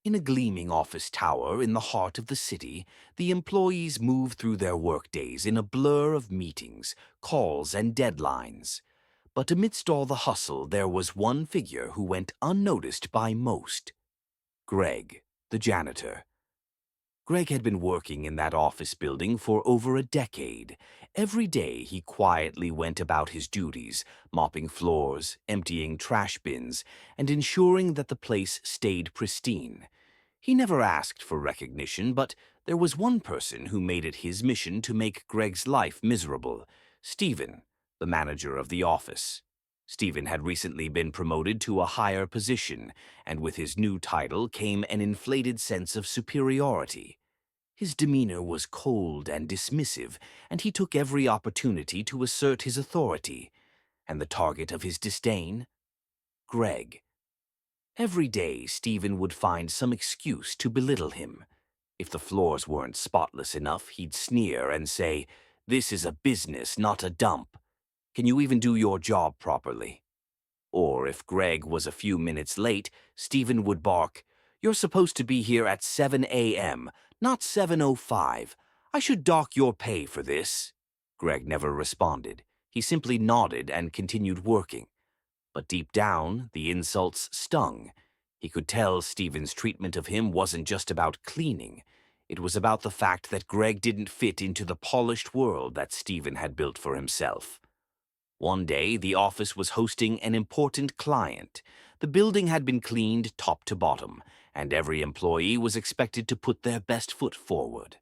In a gleaming office tower in the heart of the city, the employees move through their workdays in a blur of meetings, calls, and deadlines. But amidst all the hustle, there was one figure who went unnoticed by most: Greg, the janitor. Greg had been working in that office building for over a decade. Every day he quietly went about his duties, mopping floors, emptying trash bins, and ensuring that the place stayed pristine. He never asked for recognition, but there was one person who made it his mission to make Greg's life miserable: Stephen, the manager of the office. Stephen had recently been promoted to a higher position, and with his new title came an inflated sense of superiority. His demeanor was cold and dismissive, and he took every opportunity to assert his authority. And the target of his disdain? Greg. Every day, Stephen would find some excuse to belittle him. If the floors weren't spotless enough, he'd sneer and say, "This is a business, not a dump. Can you even do your job properly?" Or if Greg was a few minutes late, Stephen would bark, "You're supposed to be here at 7 a.m., not 7:05. I should dock your pay for this." Greg never responded. He simply nodded and continued working. But deep down, the insults stung. He could tell Stephen's treatment of him wasn't just about cleaning. It was about the fact that Greg didn't fit into the polished world that Stephen had built for himself. One day, the office was hosting an important client. The building had been cleaned top to bottom, and every employee was expected to put their best foot forward.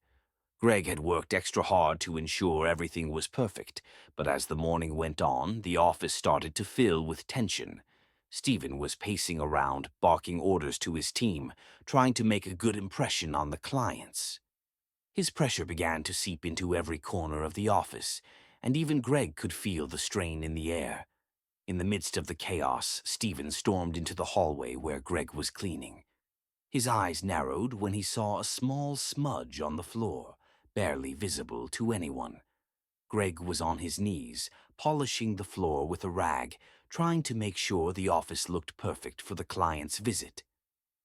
Greg had worked extra hard to ensure everything was perfect, but as the morning went on, the office started to fill with tension. Stephen was pacing around, barking orders to his team, trying to make a good impression on the clients. His pressure began to seep into every corner of the office, and even Greg could feel the strain in the air. In the midst of the chaos, Stephen stormed into the hallway where Greg was cleaning. His eyes narrowed when he saw a small smudge on the floor, barely visible to anyone. Greg was on his knees, polishing the floor with a rag, trying to make sure the office looked perfect for the client's visit.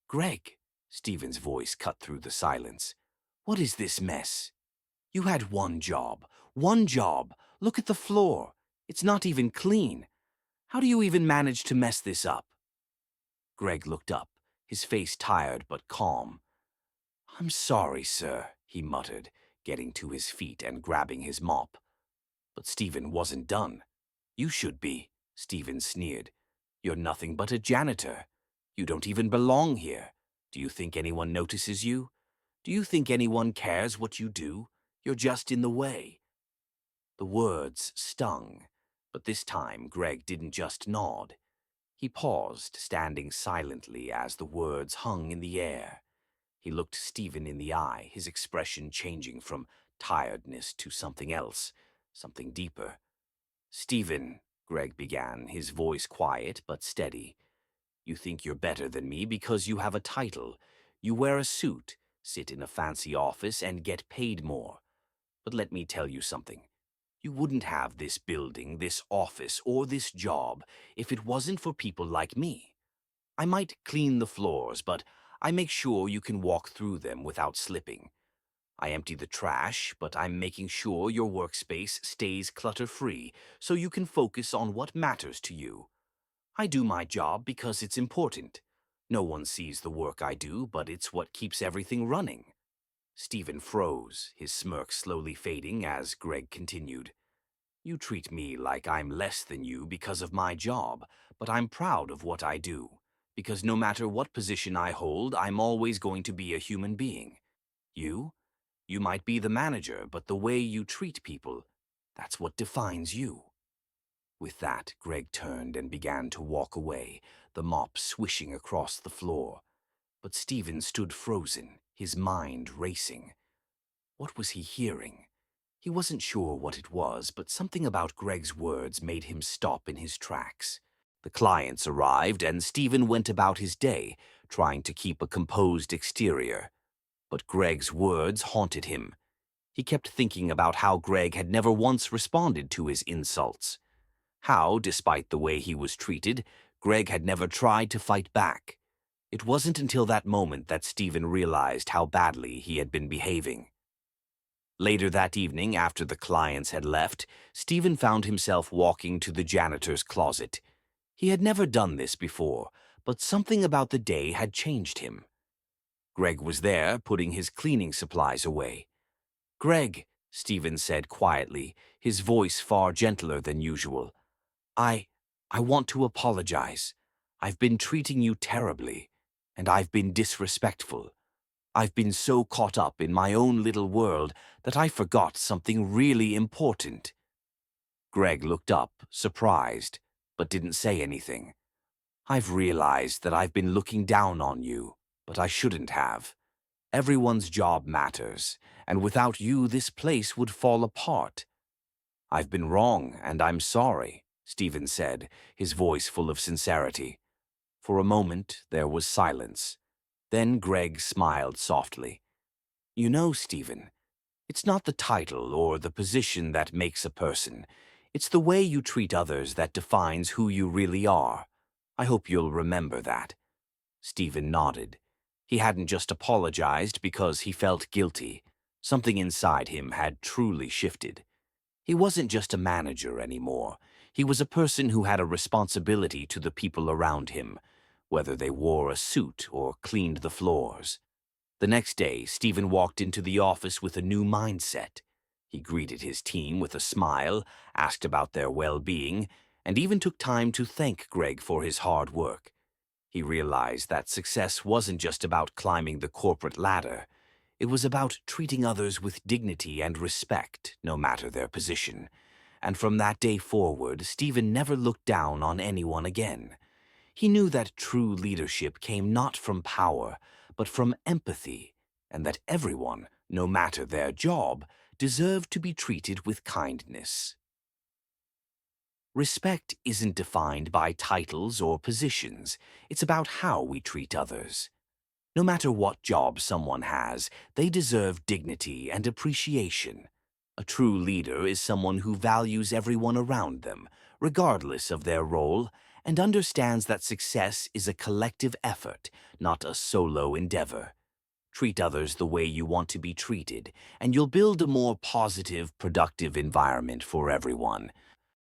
"Greg," Stephen's voice cut through the silence, "what is this mess? You had one job. One job. Look at the floor. It's not even clean. How do you even manage to mess this up?" Greg looked up, his face tired but calm. "I'm sorry, sir," he muttered, getting to his feet and grabbing his mop. But Stephen wasn't done. "You should be," Stephen sneered. "You're nothing but a janitor. You don't even belong here. Do you think anyone notices you? Do you think anyone cares what you do? You're just in the way." The words stung, but this time Greg didn't just nod. He paused, standing silently as the words hung in the air. He looked Stephen in the eye, his expression changing from tiredness to something else, something deeper. "Stephen," Greg began, his voice quiet but steady, "you think you're better than me because you have a title. You wear a suit, sit in a fancy office, and get paid more. But let me tell you something. You wouldn't have this building, this office, or this job if it wasn't for people like me. I might clean the floors, but I make sure you can walk through them without slipping. I empty the trash, but I'm making sure your workspace stays clutter-free so you can focus on what matters to you. I do my job because it's important. No one sees the work I do, but it's what keeps everything running." Stephen froze, his smirk slowly fading as Greg continued. "You treat me like I'm less than you because of my job, but I'm proud of what I do, because no matter what position I hold, I'm always going to be a human being. You? You might be the manager, but the way you treat people, that's what defines you." With that, Greg turned and began to walk away, the mop swishing across the floor. But Stephen stood frozen, his mind racing. What was he hearing? He wasn't sure what it was, but something about Greg's words made him stop in his tracks. The clients arrived, and Stephen went about his day, trying to keep a composed exterior. But Greg's words haunted him. He kept thinking about how Greg had never once responded to his insults. How, despite the way he was treated, Greg had never tried to fight back. It wasn't until that moment that Stephen realized how badly he had been behaving. Later that evening, after the clients had left, Stephen found himself walking to the janitor's closet. He had never done this before, but something about the day had changed him. Greg was there, putting his cleaning supplies away. "Greg," Stephen said quietly, his voice far gentler than usual, I... I want to apologize. I've been treating you terribly, and I've been disrespectful. I've been so caught up in my own little world that I forgot something really important." Greg looked up, surprised, but didn't say anything. "I've realized that I've been looking down on you, but I shouldn't have. Everyone's job matters, and without you this place would fall apart." "I've been wrong, and I'm sorry," Stephen said, his voice full of sincerity. For a moment there was silence. Then Greg smiled softly. "You know, Stephen, it's not the title or the position that makes a person. It's the way you treat others that defines who you really are. I hope you'll remember that." Stephen nodded. He hadn't just apologized because he felt guilty. Something inside him had truly shifted. He wasn't just a manager anymore. He was a person who had a responsibility to the people around him, whether they wore a suit or cleaned the floors. The next day, Stephen walked into the office with a new mindset. He greeted his team with a smile, asked about their well-being, and even took time to thank Greg for his hard work. He realized that success wasn't just about climbing the corporate ladder. It was about treating others with dignity and respect, no matter their position. And from that day forward, Stephen never looked down on anyone again. He knew that true leadership came not from power, but from empathy, and that everyone, no matter their job, deserved to be treated with kindness. Respect isn't defined by titles or positions. It's about how we treat others. No matter what job someone has, they deserve dignity and appreciation. A true leader is someone who values everyone around them, regardless of their role, and understands that success is a collective effort, not a solo endeavor. Treat others the way you want to be treated, and you'll build a more positive, productive environment for everyone.